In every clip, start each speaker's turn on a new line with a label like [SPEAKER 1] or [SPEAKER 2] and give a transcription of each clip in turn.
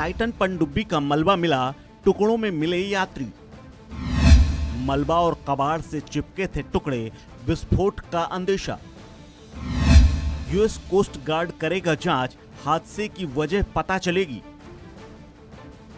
[SPEAKER 1] Titan पनडुब्बी का मलबा मिला, टुकड़ों में मिले यात्री। मलबा और कबाड़ से चिपके थे टुकड़े, विस्फोट का अंदेशा। यूएस कोस्ट गार्ड करेगा जांच, हादसे की वजह पता चलेगी।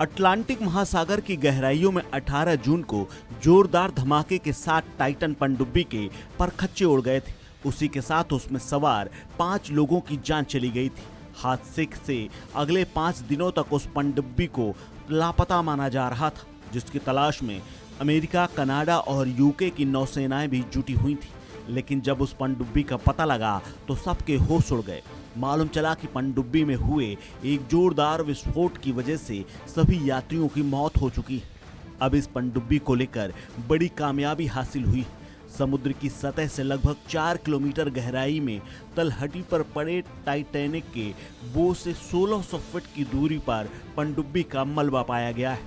[SPEAKER 1] अटलांटिक महासागर की गहराइयों में 18 जून को जोरदार धमाके के साथ टाइटन पनडुब्बी के परखच्चे उड़ गए थे। उसी के साथ उसमें सवार 5 लोगों की जान चली गई थी। हादसे से अगले 5 दिनों तक उस पनडुब्बी को लापता माना जा रहा था, जिसकी तलाश में अमेरिका, कनाडा और यूके की नौसेनाएं भी जुटी हुई थी। लेकिन जब उस पनडुब्बी का पता लगा तो सबके होश उड़ गए। मालूम चला कि पनडुब्बी में हुए एक जोरदार विस्फोट की वजह से सभी यात्रियों की मौत हो चुकी है। अब इस पनडुब्बी को लेकर बड़ी कामयाबी हासिल हुई। समुद्र की सतह से लगभग 4 किलोमीटर गहराई में तलहटी पर पड़े टाइटैनिक के बोझ से 1600 फीट की दूरी पर पनडुब्बी का मलबा पाया गया है,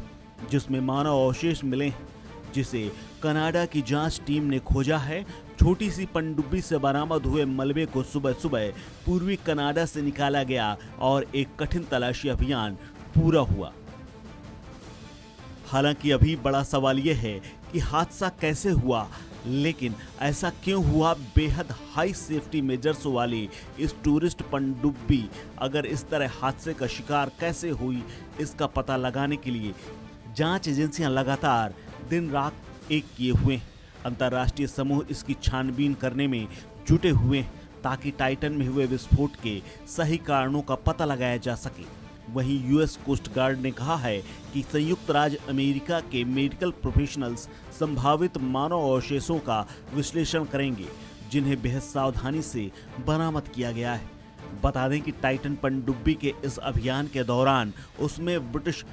[SPEAKER 1] जिसमें मानव अवशेष मिले हैं, जिसे कनाडा की जांच टीम ने खोजा है। छोटी सी पनडुब्बी से बरामद हुए मलबे को सुबह सुबह पूर्वी कनाडा से निकाला गया और एक कठिन तलाशी अभियान पूरा हुआ। हालांकि अभी बड़ा सवाल यह है कि हादसा कैसे हुआ, लेकिन ऐसा क्यों हुआ। बेहद हाई सेफ्टी मेजर्स वाली इस टूरिस्ट पनडुब्बी अगर इस तरह हादसे का शिकार कैसे हुई, इसका पता लगाने के लिए जांच एजेंसियां लगातार दिन रात एक किए हुए हैं। अंतर्राष्ट्रीय समूह इसकी छानबीन करने में जुटे हुए हैं, ताकि टाइटन में हुए विस्फोट के सही कारणों का पता लगाया जा सके। वहीं यूएस कोस्ट गार्ड ने कहा है कि संयुक्त राज्य अमेरिका के मेडिकल प्रोफेशनल्स संभावित मानव अवशेषों का विश्लेषण करेंगे, जिन्हें बेहद सावधानी से बरामद किया गया है। बता दें कि टाइटन पनडुब्बी के इस अभियान के दौरान उसमें ब्रिटिश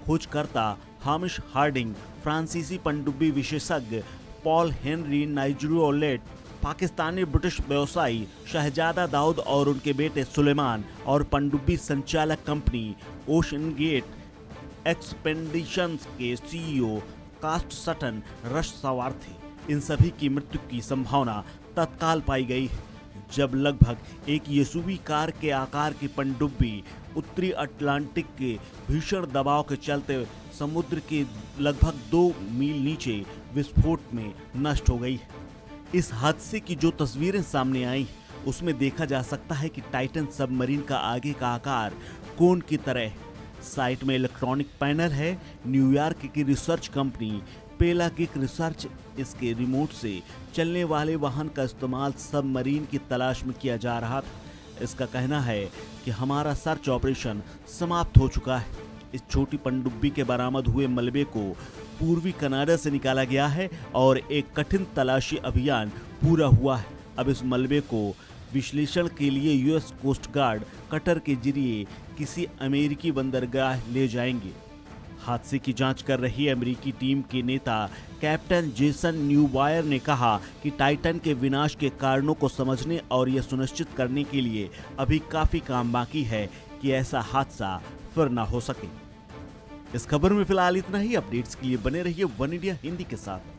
[SPEAKER 1] खोजकर्ता हामिश हार्डिंग, फ्रांसीसी पनडुब्बी विशेषज्ञ पॉल हेनरी नाइजरोलेट, पाकिस्तानी ब्रिटिश व्यवसायी शहजादा दाऊद और उनके बेटे सुलेमान और पनडुब्बी संचालक कंपनी ओशन गेट एक्सपेडिशंस के सीईओ कास्ट सटन रश सवार थे। इन सभी की मृत्यु की संभावना तत्काल पाई गई है, जब लगभग एक यसूवी कार के आकार की पनडुब्बी उत्तरी अटलांटिक के भीषण दबाव के चलते समुद्र के लगभग 2 मील नीचे विस्फोट में नष्ट हो गई है। इस हादसे की जो तस्वीरें सामने आई, उसमें देखा जा सकता है कि टाइटन सबमरीन का आगे का आकार कोन की तरह है। साइट में इलेक्ट्रॉनिक पैनल है। न्यूयॉर्क की रिसर्च कंपनी पेलागिक रिसर्च इसके रिमोट से चलने वाले वाहन का इस्तेमाल सबमरीन की तलाश में किया जा रहा था। इसका कहना है कि हमारा सर्च ऑपरेशन समाप्त हो चुका है। इस छोटी पनडुब्बी के बरामद हुए मलबे को पूर्वी कनाडा से निकाला गया है और एक कठिन तलाशी अभियान पूरा हुआ है। अब इस मलबे को विश्लेषण के लिए यूएस कोस्ट गार्ड कटर के जरिए किसी अमेरिकी बंदरगाह ले जाएंगे। हादसे की जांच कर रही अमेरिकी टीम के नेता कैप्टन जेसन न्यूवायर ने कहा कि टाइटन के विनाश के कारणों को समझने और यह सुनिश्चित करने के लिए अभी काफी काम बाकी है कि ऐसा हादसा फिर ना हो सके। इस खबर में फिलहाल इतना ही। अपडेट्स के लिए बने रहिए वन इंडिया हिंदी के साथ।